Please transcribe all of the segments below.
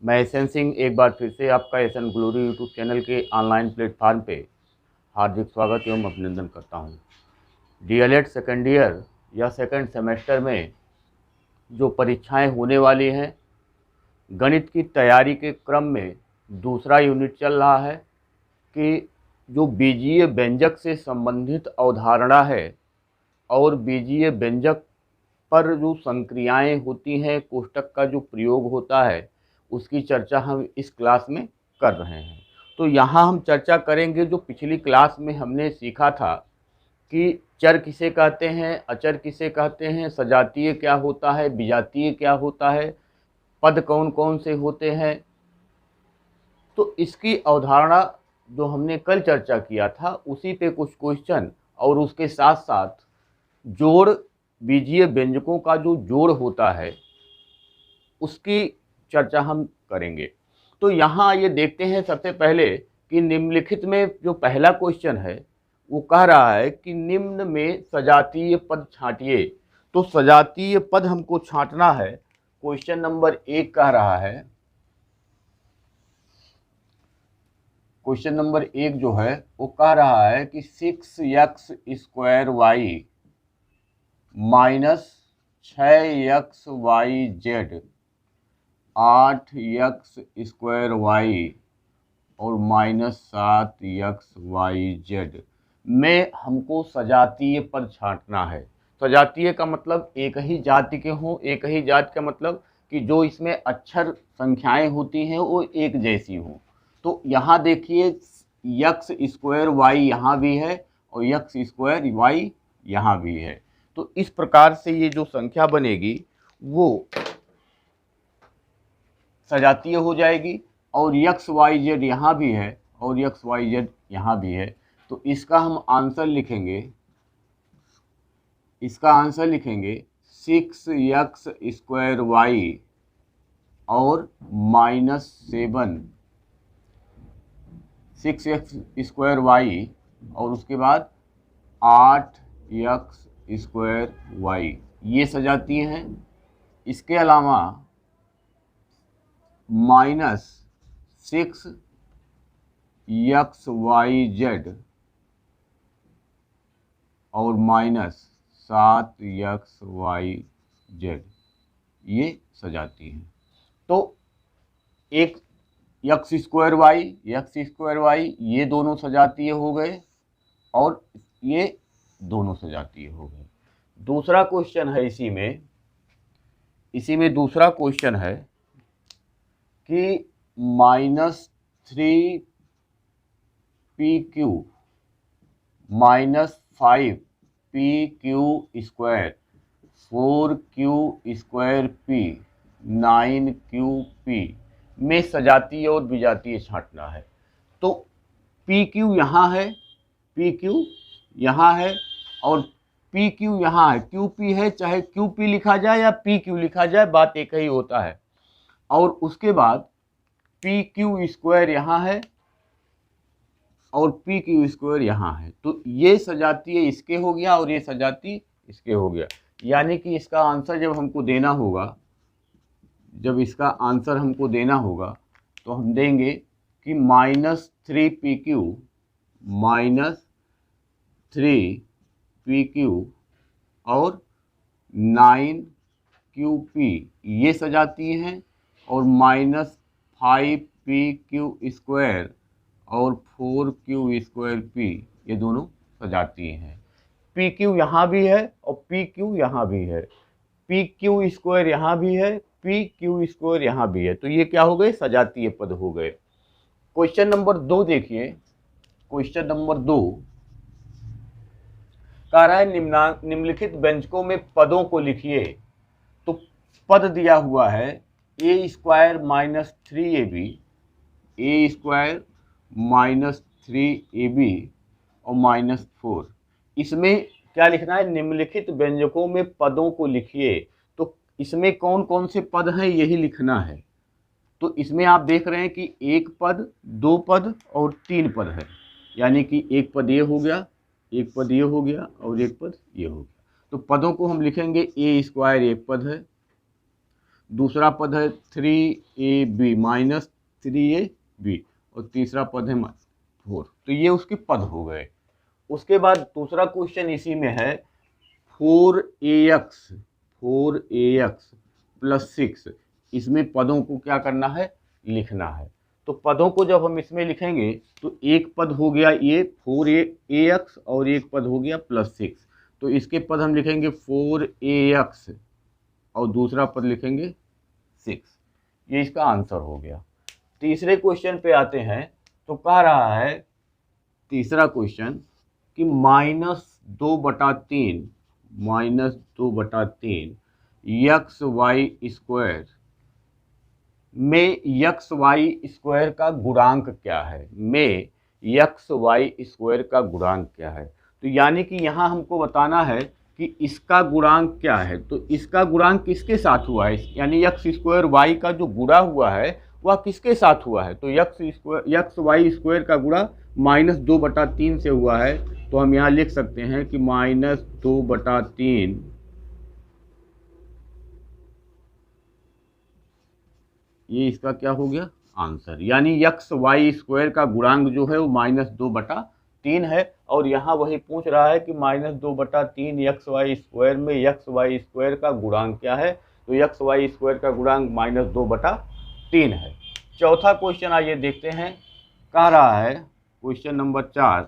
मैं एसएन सिंह एक बार फिर से आपका एसएन ग्लोरी यूट्यूब चैनल के ऑनलाइन प्लेटफार्म पे हार्दिक स्वागत एवं अभिनंदन करता हूँ। डीएलएड सेकेंड ईयर या सेकेंड सेमेस्टर में जो परीक्षाएं होने वाली हैं, गणित की तैयारी के क्रम में दूसरा यूनिट चल रहा है कि जो बीजीय व्यंजक से संबंधित अवधारणा है और बीजीय व्यंजक पर जो संक्रियाएं होती हैं, कोष्ठक का जो प्रयोग होता है, उसकी चर्चा हम इस क्लास में कर रहे हैं। तो यहाँ हम चर्चा करेंगे जो पिछली क्लास में हमने सीखा था कि चर किसे कहते हैं, अचर किसे कहते हैं, सजातीय क्या होता है, विजातीय क्या होता है, पद कौन कौन से होते हैं। तो इसकी अवधारणा जो हमने कल चर्चा किया था उसी पे कुछ क्वेश्चन और उसके साथ साथ जोड़, बीजीय व्यंजकों का जो जोड़ होता है उसकी चर्चा हम करेंगे। तो यहाँ ये देखते हैं सबसे पहले कि निम्नलिखित में जो पहला क्वेश्चन है वो कह रहा है कि निम्न में सजातीय पद छांटिए। तो सजातीय पद हमको छांटना है। क्वेश्चन नंबर 1 कह रहा है, क्वेश्चन नंबर 1 जो है वो कह रहा है कि 6x² माइनस 6xyz 8x² और माइनस 7xyz में हमको सजातीय पद छांटना है। सजातीय का मतलब एक ही जाति के हों। एक ही जाति का मतलब कि जो इसमें अक्षर संख्याएं होती हैं वो एक जैसी हों। तो यहाँ देखिए x² यहाँ भी है और x² यहाँ भी है। तो इस प्रकार से ये जो संख्या बनेगी वो सजातीय हो जाएगी। और xyz यहाँ भी है और xyz यहाँ भी है। तो इसका हम आंसर लिखेंगे, इसका आंसर लिखेंगे 6x² और माइनस 7, 6x² और उसके बाद 8x², ये सजातीय हैं। इसके अलावा माइनस 6xyz और माइनस 7xyz, ये सजाती हैं। तो एक x² ये दोनों सजातीय हो गए और ये दोनों सजातीय हो गए। दूसरा क्वेश्चन है इसी में दूसरा क्वेश्चन है कि -3pq minus 5pq², 4q²p, 9qp में सजातीय और विजातीय छांटना है। तो pq यहाँ है, pq यहाँ है और pq यहाँ है, qp है। चाहे qp लिखा जाए या pq लिखा जाए, बात एक ही होता है। और उसके बाद pq² यहाँ है और pq² यहाँ है। तो ये सजातीय इसके हो गया और ये सजातीय इसके हो गया। यानी कि इसका आंसर जब हमको देना होगा, जब इसका आंसर हमको देना होगा तो हम देंगे कि -3pq माइनस 3pq और 9qp ये सजातीय हैं और -5pq² और 4q²p ये दोनों सजातीय हैं। pq यहाँ भी है और pq यहाँ भी है, pq² यहाँ भी है, pq² यहाँ भी है। तो ये क्या हो गए? सजातीय पद हो गए। क्वेश्चन नंबर 2 देखिए। क्वेश्चन नंबर 2 कह रहा है निम्नलिखित व्यंजकों में पदों को लिखिए। तो पद दिया हुआ है a² minus 3ab, a² minus 3ab और माइनस 4। इसमें क्या लिखना है? निम्नलिखित व्यंजकों में पदों को लिखिए। तो इसमें कौन कौन से पद हैं यही लिखना है। तो इसमें आप देख रहे हैं कि 1 पद, 2 पद और 3 पद है। यानी कि एक पद ये हो गया, एक पद ये हो गया और एक पद ये हो गया। तो पदों को हम लिखेंगे a² एक पद है, दूसरा पद है 3ab माइनस 3ab और तीसरा पद है 4। तो ये उसके पद हो गए। उसके बाद दूसरा क्वेश्चन इसी में है 4ax प्लस 6। इसमें पदों को क्या करना है, लिखना है। तो पदों को जब हम इसमें लिखेंगे तो एक पद हो गया ये 4ax और एक पद हो गया प्लस 6। तो इसके पद हम लिखेंगे 4ax और दूसरा पद लिखेंगे 6। ये इसका आंसर हो गया। तीसरे क्वेश्चन पे आते हैं। तो कह रहा है तीसरा क्वेश्चन कि -2/3 यक्स वाई स्क्वायर में यक्स वाई स्क्वायर का गुणांक क्या है, में यक्स वाई स्क्वायर का गुणांक क्या है। तो यानी कि यहाँ हमको बताना है कि इसका गुणांक क्या है। तो इसका गुणांक किसके साथ हुआ है, यानी यक्स स्क्वायर वाई का जो गुणा हुआ है वह किसके साथ हुआ है। तो यक्स वाई स्क्वायर का गुणा -2/3 से हुआ है। तो हम यहाँ लिख सकते हैं कि -2/3 ये इसका क्या हो गया, आंसर। यानी यक्स वाई स्क्वायर का गुणांक जो है वो -2/3 है। और यहाँ वही पूछ रहा है कि -2/3 यक्स वाई स्क्वायर में यक्स वाई स्क्वायर का गुणांक क्या है। तो यक्स वाई स्क्वायर का गुणांक -2/3 है। चौथा क्वेश्चन आइए देखते हैं। कह रहा है क्वेश्चन नंबर 4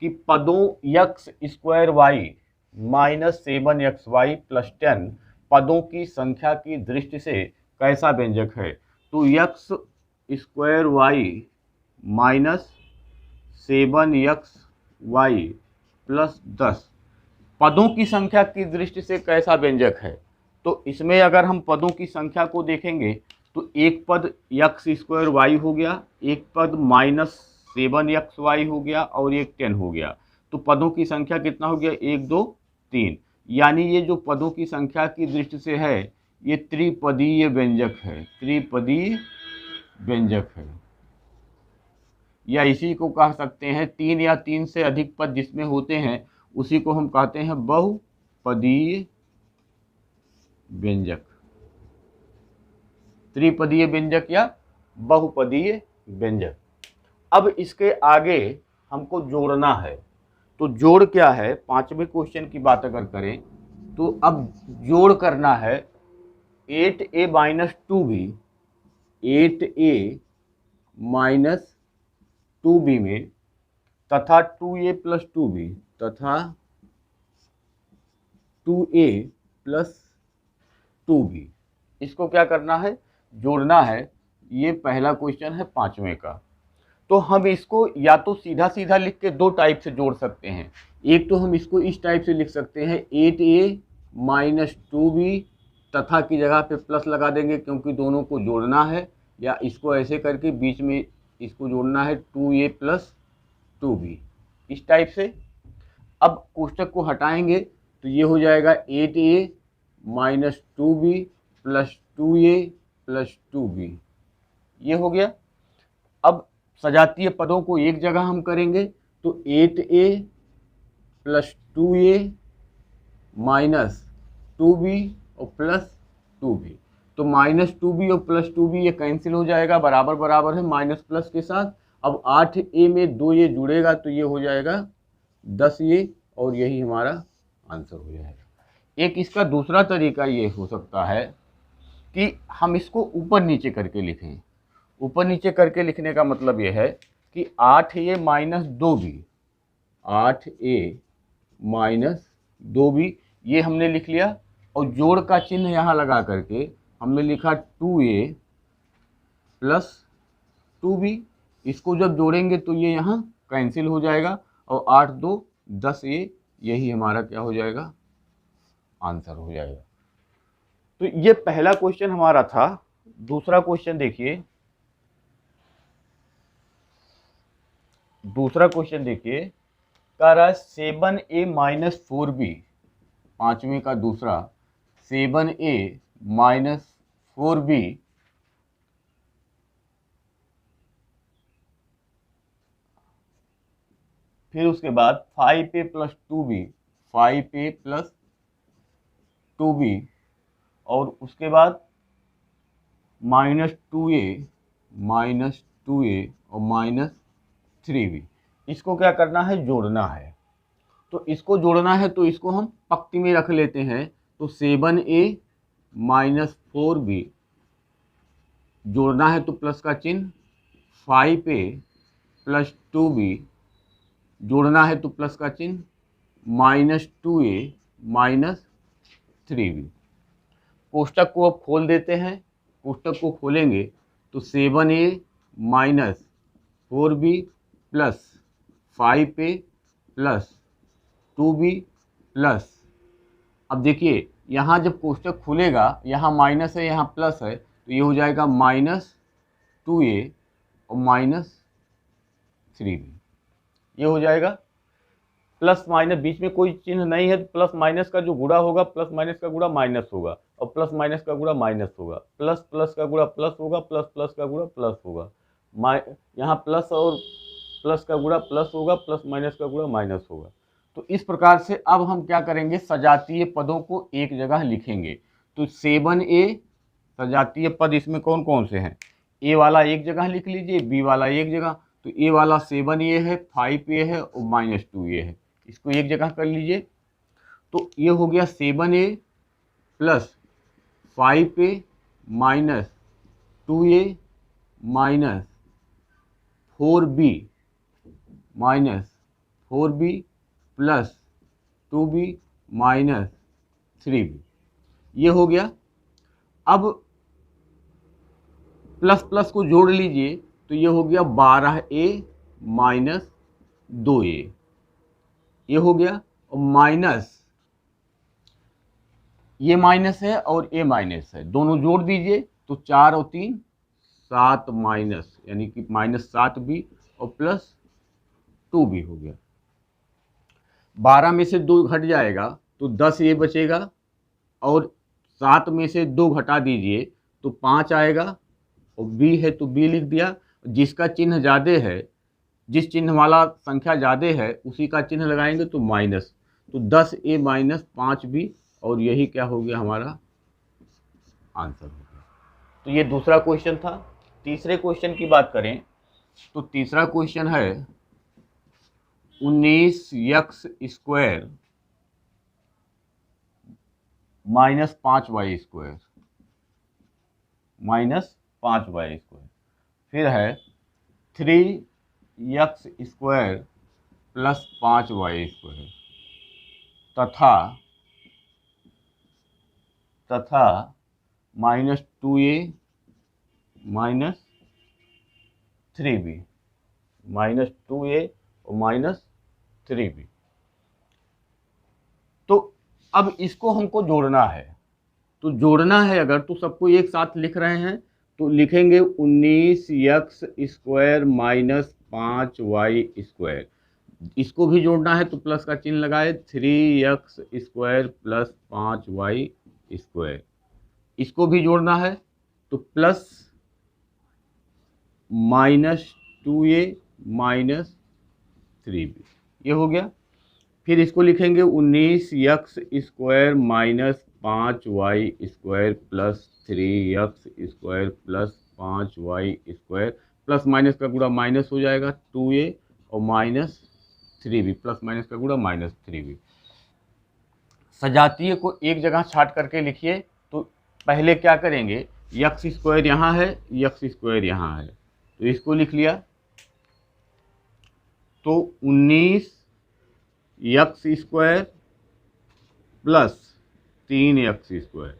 कि पदों x square Y -7xy plus 10 पदों की संख्या की दृष्टि से कैसा व्यंजक है। तो x square Y -7xy plus 10 पदों की संख्या की दृष्टि से कैसा व्यंजक है। तो इसमें अगर हम पदों की संख्या को देखेंगे तो एक पद यक्स स्क्वायर वाई हो गया, एक पद -7xy हो गया और एक 10 हो गया। तो पदों की संख्या कितना हो गया, 1 2 3। यानी ये जो पदों की संख्या की दृष्टि से है ये त्रिपदीय व्यंजक है, त्रिपदीय व्यंजक है। या इसी को कह सकते हैं 3 या 3 से अधिक पद जिसमें होते हैं उसी को हम कहते हैं बहुपदीय व्यंजक, त्रिपदीय व्यंजक या बहुपदीय व्यंजक। अब इसके आगे हमको जोड़ना है। तो जोड़ क्या है, पांचवें क्वेश्चन की बात अगर करें तो अब जोड़ करना है 8a minus 2b 8a minus 2b में तथा 2a प्लस 2b तथा 2a प्लस 2b। इसको क्या करना है, जोड़ना है। ये पहला क्वेश्चन है पांचवें का। तो हम इसको या तो सीधा सीधा लिख के दो टाइप से जोड़ सकते हैं। एक तो हम इसको इस टाइप से लिख सकते हैं 8a माइनस 2b तथा की जगह पे प्लस लगा देंगे क्योंकि दोनों को जोड़ना है। या इसको ऐसे करके बीच में इसको जोड़ना है 2a प्लस 2b, इस टाइप से। अब कोष्टक को हटाएंगे तो ये हो जाएगा 8a minus 2b plus 2a plus 2b, ये हो गया। अब सजातीय पदों को एक जगह हम करेंगे तो 8a plus 2a minus 2b और प्लस 2b। तो -2b और प्लस 2b ये कैंसिल हो जाएगा, बराबर बराबर है माइनस प्लस के साथ। अब 8a में 2a जुड़ेगा तो ये हो जाएगा 10a और यही हमारा आंसर हो जाएगा। एक इसका दूसरा तरीका ये हो सकता है कि हम इसको ऊपर नीचे करके लिखें। ऊपर नीचे करके लिखने का मतलब ये है कि 8a minus 2b 8a minus 2b ये हमने लिख लिया और जोड़ का चिन्ह यहाँ लगा करके हमने लिखा 2a प्लस 2b। इसको जब जोड़ेंगे तो ये यहाँ कैंसिल हो जाएगा और 8 2 10a यही हमारा क्या हो जाएगा, आंसर हो जाएगा। तो ये पहला क्वेश्चन हमारा था। दूसरा क्वेश्चन देखिए, दूसरा क्वेश्चन देखिए। कह रहा है 7a माइनस 4b, पांचवें का दूसरा 7a माइनस 4b फिर उसके बाद 5a plus 2b 5a plus 2b और उसके बाद -2a और -3b। इसको क्या करना है, जोड़ना है। तो इसको जोड़ना है तो इसको हम पंक्ति में रख लेते हैं। तो 7a -4b जोड़ना है तो प्लस का चिन्ह, 5a + 2b जोड़ना है तो प्लस का चिन्ह, -2a -3b। कोष्टक को अब खोल देते हैं। कोष्टक को खोलेंगे तो 7a -4b + 5a + 2b plus, अब देखिए यहाँ जब कोष्टक खुलेगा, यहाँ माइनस है यहाँ प्लस है, तो ये हो जाएगा -2a और -3b। ये हो जाएगा प्लस माइनस, बीच में कोई चिन्ह नहीं है तो प्लस माइनस का जो गुणा होगा, प्लस माइनस का गुणा माइनस होगा और प्लस माइनस का गुणा माइनस होगा, प्लस प्लस का गुणा प्लस होगा, प्लस प्लस का गुणा प्लस होगा, यहाँ प्लस और प्लस का गुणा प्लस होगा, प्लस माइनस का गुणा माइनस होगा। तो इस प्रकार से अब हम क्या करेंगे, सजातीय पदों को एक जगह लिखेंगे। तो 7a सजातीय पद इसमें कौन कौन से हैं, ए वाला एक जगह लिख लीजिए, बी वाला एक जगह। तो ए वाला 7a है, 5a है और -2a है, इसको एक जगह कर लीजिए। तो ये हो गया 7a + 5a -2a -4b + 2b -3b। ये हो गया। अब प्लस प्लस को जोड़ लीजिए तो ये हो गया 12a -2a, ये हो गया। और माइनस, ये माइनस है और ये माइनस है, दोनों जोड़ दीजिए तो 4 और 3 7 माइनस, यानी कि -7b और +2b हो गया। 12 में से 2 घट जाएगा तो 10 ये बचेगा और 7 में से 2 घटा दीजिए तो 5 आएगा और b है तो b लिख दिया। जिसका चिन्ह ज़्यादा है, जिस चिन्ह वाला संख्या ज़्यादा है उसी का चिन्ह लगाएंगे तो माइनस। तो 10a -5b और यही क्या हो गया, हमारा आंसर हो गया। तो ये दूसरा क्वेश्चन था। तीसरे क्वेश्चन की बात करें तो तीसरा क्वेश्चन है 19x² -5y² -5y²। फिर है 3x² + 5y² तथा -2a -3b, -2a और -3b। तो अब इसको हमको जोड़ना है। तो जोड़ना है अगर, तो सबको एक साथ लिख रहे हैं तो लिखेंगे 19x² -5y²। इसको भी जोड़ना है तो प्लस का चिन्ह लगाए, 3x² + 5y²। इसको भी जोड़ना है तो प्लस -2a -3b, ये हो गया। फिर इसको लिखेंगे 19x² -5y² + 3x² + 5y², plus minus का गुणा माइनस हो जाएगा 2a और -3b, प्लस माइनस का गुणा -3b। सजातीय को एक जगह छाट करके लिखिए। तो पहले क्या करेंगे, x² यहाँ है, x² यहाँ है, तो इसको लिख लिया। तो 19x² + 3x²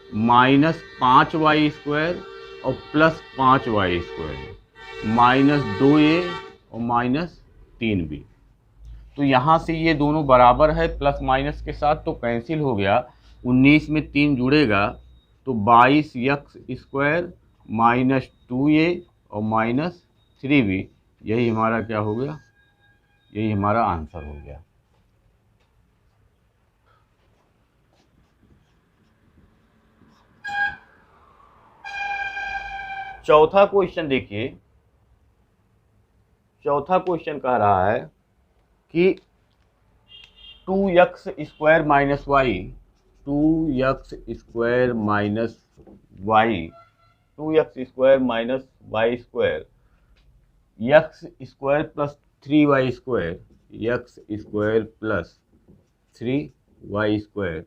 -5y² और +5y² -2a और -3b। तो यहाँ से ये दोनों बराबर है प्लस माइनस के साथ, तो कैंसिल हो गया। 19 में 3 जुड़ेगा तो 22x² -2a और -3b, यही हमारा क्या हो गया, यही हमारा आंसर हो गया। चौथा क्वेश्चन देखिए। चौथा क्वेश्चन कह रहा है कि 2x² - y 2x² - y 2x² minus y square x² plus 3y² x² plus 3y²,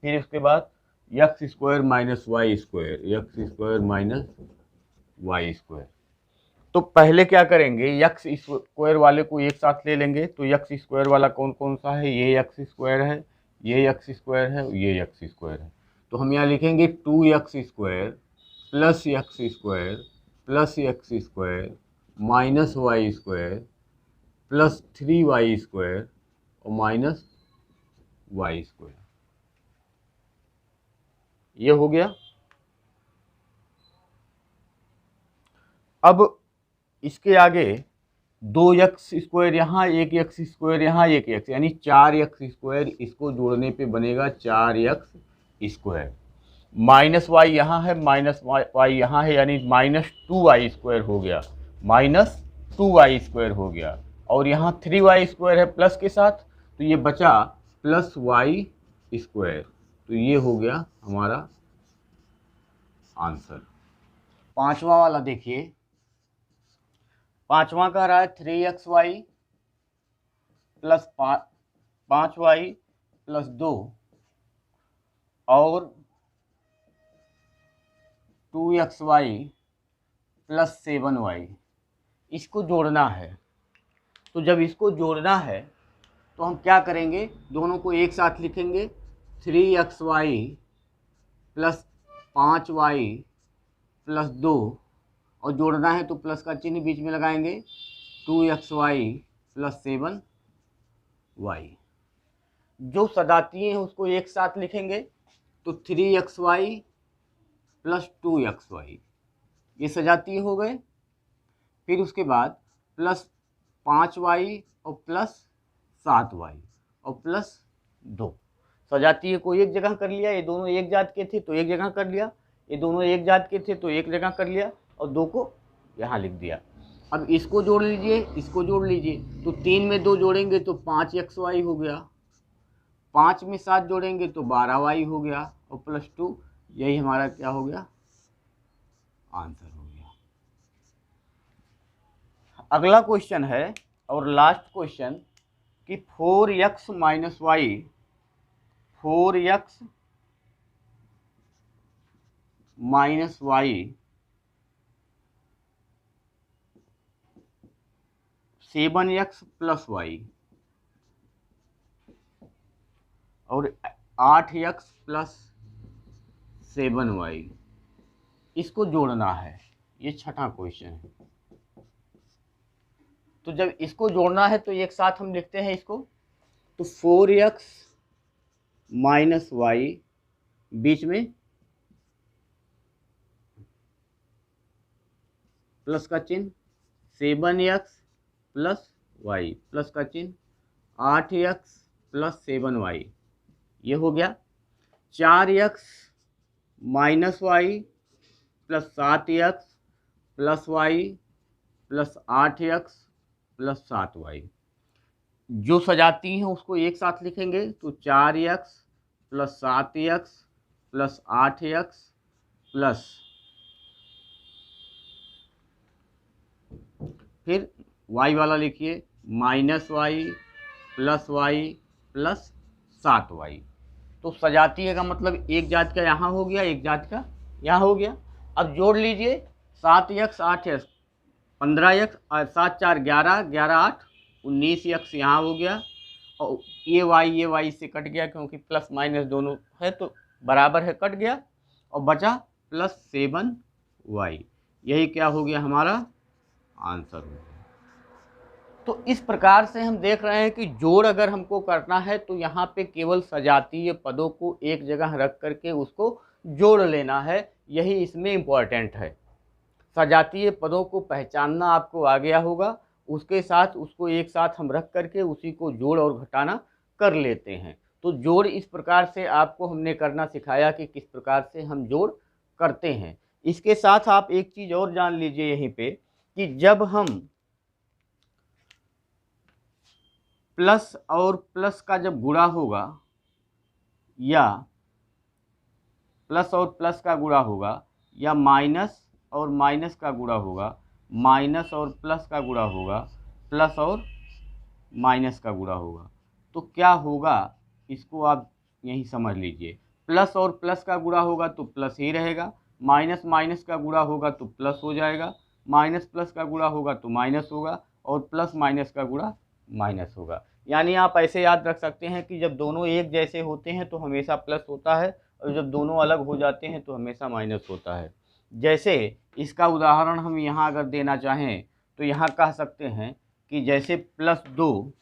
फिर उसके बाद x² minus y² x² minus y²। तो पहले क्या करेंगे, x² वाले को एक साथ ले लेंगे। तो x² वाला कौन कौन सा है, ये x² है, ये x² है, ये x² है। तो हम यहाँ लिखेंगे 2x² plus x² plus x² minus y² plus 3y² और माइनस y²। ये हो गया। अब इसके आगे 2x² यहाँ, एक x² यहाँ, एक x, यानी 4x², इसको जोड़ने पे बनेगा 4x²। माइनस y यहाँ है, माइनस y यहाँ है, यानी माइनस 2y² हो गया, माइनस 2y² हो गया। और यहाँ 3y² है प्लस के साथ, तो ये बचा प्लस y²। तो ये हो गया हमारा आंसर। पांचवा वाला देखिए, पांचवा कह रहा है 3xy प्लस 5y प्लस 2 और 2xy प्लस 7y, इसको जोड़ना है। तो जब इसको जोड़ना है तो हम क्या करेंगे, दोनों को एक साथ लिखेंगे। 3xy प्लस 5y प्लस 2, और जोड़ना है तो प्लस का चिन्ह बीच में लगाएंगे। 2xy plus 7y। जो सजातीय हैं उसको एक साथ लिखेंगे। तो 3xy प्लस 2xy, ये सजातीय हो गए। फिर उसके बाद प्लस 5y और प्लस 7y और प्लस 2, सजातीय को एक जगह कर लिया। ये दोनों एक जात के थे तो एक जगह कर लिया, ये दोनों एक जात के थे तो एक जगह कर लिया, और 2 को यहाँ लिख दिया। अब इसको जोड़ लीजिए, इसको जोड़ लीजिए। तो 3 में 2 जोड़ेंगे तो 5xy हो गया, 5 में 7 जोड़ेंगे तो 12y हो गया, और प्लस 2, यही हमारा क्या हो गया, आंसर हो गया। अगला क्वेश्चन है और लास्ट क्वेश्चन कि 4x minus y, 4x minus y 7x plus y और 8x प्लस 7y, इसको जोड़ना है। ये छठा क्वेश्चन है। तो जब इसको जोड़ना है तो एक साथ हम लिखते हैं इसको। तो 4x माइनस वाई, बीच में प्लस का चिन्ह, 7x प्लस वाई प्लस का चिन्ह, 8x प्लस 7y, ये हो गया। 4x minus y plus 7x plus y plus 8x plus 7y, जो सजाती हैं उसको एक साथ लिखेंगे। तो 4x plus 7x plus 8x plus, फिर y वाला लिखिए, minus y plus y plus 7y। तो सजातीय का मतलब एक जात का यहाँ हो गया, एक जात का यहाँ हो गया। अब जोड़ लीजिए, 7x 8x 15x, 7 4 11, 11 8 19x यहाँ हो गया, और ये y से कट गया क्योंकि प्लस माइनस दोनों है तो बराबर है, कट गया, और बचा प्लस 7y। यही क्या हो गया, हमारा आंसर हो गया। तो इस प्रकार से हम देख रहे हैं कि जोड़ अगर हमको करना है तो यहाँ पे केवल सजातीय पदों को एक जगह रख करके उसको जोड़ लेना है, यही इसमें इम्पॉर्टेंट है। सजातीय पदों को पहचानना आपको आ गया होगा, उसके साथ उसको एक साथ हम रख करके उसी को जोड़ और घटाना कर लेते हैं। तो जोड़ इस प्रकार से आपको हमने करना सिखाया कि किस प्रकार से हम जोड़ करते हैं। इसके साथ आप एक चीज़ और जान लीजिए यहीं पे कि जब हम प्लस और प्लस का जब गुणा होगा, या प्लस और प्लस का गुणा होगा, या माइनस और माइनस का गुणा होगा, माइनस और प्लस का गुणा होगा, प्लस और माइनस का गुणा होगा। तो क्या होगा इसको आप यहीं समझ लीजिए। प्लस और प्लस का गुणा होगा तो प्लस ही रहेगा, माइनस माइनस का गुणा होगा तो प्लस हो जाएगा, माइनस प्लस का गुणा होगा तो माइनस होगा, और प्लस माइनस का गुणा माइनस होगा। यानी आप ऐसे याद रख सकते हैं कि जब दोनों एक जैसे होते हैं तो हमेशा प्लस होता है, और जब दोनों अलग हो जाते हैं तो हमेशा माइनस होता है। जैसे इसका उदाहरण हम यहाँ अगर देना चाहें तो यहाँ कह सकते हैं कि जैसे प्लस दो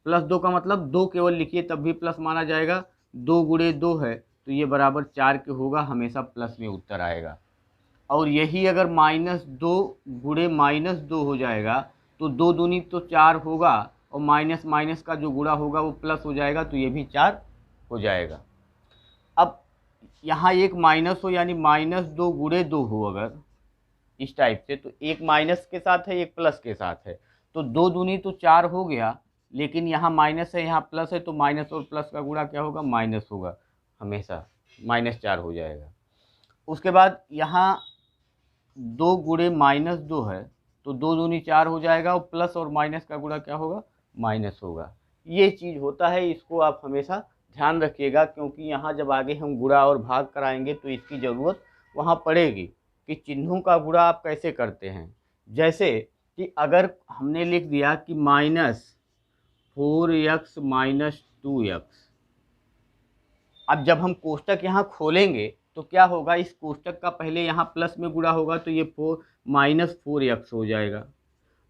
का मतलब दो केवल लिखिए तब भी प्लस माना जाएगा। 2 गुणे 2 है तो ये बराबर 4 के होगा, हमेशा प्लस में उत्तर आएगा। और यही अगर -2 गुणे -2 हो जाएगा तो 2 दूनी तो 4 होगा, और माइनस माइनस का जो गुणा होगा वो प्लस हो जाएगा, तो ये भी 4 हो जाएगा। अब यहाँ एक माइनस हो यानी -2 गुणे 2 हो अगर इस टाइप से, तो एक माइनस के साथ है एक प्लस के साथ है, तो 2 दूनी तो 4 हो गया, लेकिन यहाँ माइनस है यहाँ प्लस है, तो माइनस और प्लस का गुणा क्या होगा, माइनस होगा, हमेशा -4 हो जाएगा। उसके बाद यहाँ 2 गुणे -2 है तो 2 दूनी 4 हो जाएगा, और प्लस और माइनस का गुणा क्या होगा, माइनस होगा। ये चीज़ होता है, इसको आप हमेशा ध्यान रखिएगा, क्योंकि यहाँ जब आगे हम गुणा और भाग कराएंगे तो इसकी ज़रूरत वहाँ पड़ेगी कि चिन्हों का गुणा आप कैसे करते हैं। जैसे कि अगर हमने लिख दिया कि -4x - 2x, अब जब हम कोष्टक यहाँ खोलेंगे तो क्या होगा, इस कोष्टक का पहले यहाँ प्लस में गुणा होगा तो ये -4x हो जाएगा,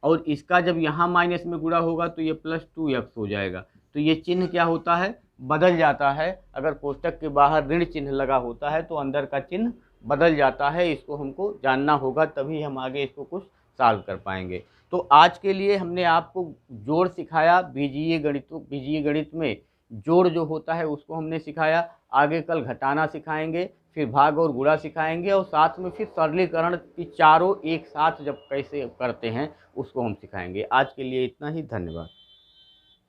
और इसका जब यहाँ माइनस में गुणा होगा तो ये +2x हो जाएगा। तो ये चिन्ह क्या होता है, बदल जाता है। अगर कोष्टक के बाहर ऋण चिन्ह लगा होता है तो अंदर का चिन्ह बदल जाता है। इसको हमको जानना होगा, तभी हम आगे इसको कुछ सॉल्व कर पाएंगे। तो आज के लिए हमने आपको जोड़ सिखाया, बीजीय गणित में जोड़ जो होता है उसको हमने सिखाया। आगे कल घटाना सिखाएंगे, फिर भाग और गुणा सिखाएंगे, और साथ में फिर सरलीकरण की चारों एक साथ जब कैसे करते हैं उसको हम सिखाएंगे। आज के लिए इतना ही, धन्यवाद।